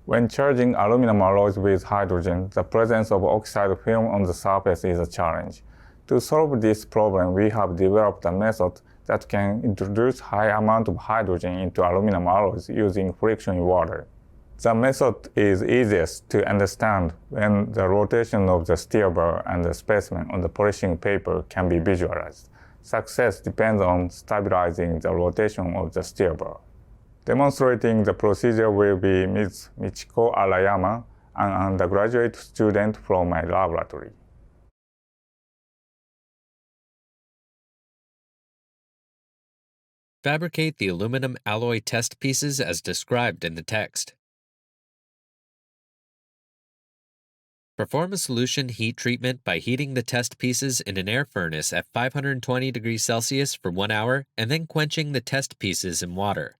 When charging aluminum alloys with hydrogen, the presence of oxide film on the surface is a challenge. To solve this problem, we have developed a method that can introduce high amount of hydrogen into aluminum alloys using friction in water. The method is easiest to understand when the rotation of the steel bar and the specimen on the polishing paper can be visualized. Success depends on stabilizing the rotation of the steel bar. Demonstrating the procedure will be Ms. Michiko Arayama, an undergraduate student from my laboratory. Fabricate the aluminum alloy test pieces as described in the text. Perform a solution heat treatment by heating the test pieces in an air furnace at 520 degrees Celsius for 1 hour and then quenching the test pieces in water.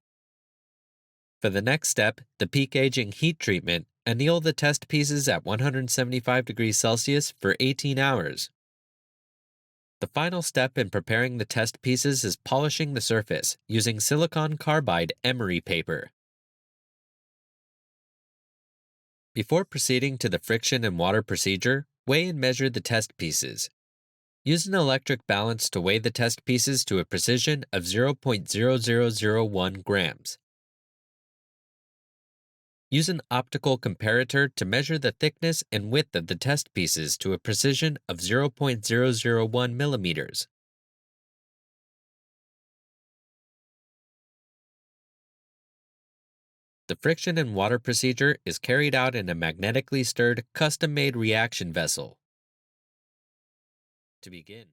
For the next step, the peak aging heat treatment, anneal the test pieces at 175 degrees Celsius for 18 hours. The final step in preparing the test pieces is polishing the surface using silicon carbide emery paper. Before proceeding to the friction and water procedure, weigh and measure the test pieces. Use an electric balance to weigh the test pieces to a precision of 0.0001 grams. Use an optical comparator to measure the thickness and width of the test pieces to a precision of 0.001 millimeters. The friction and water procedure is carried out in a magnetically stirred, custom-made reaction vessel. To begin,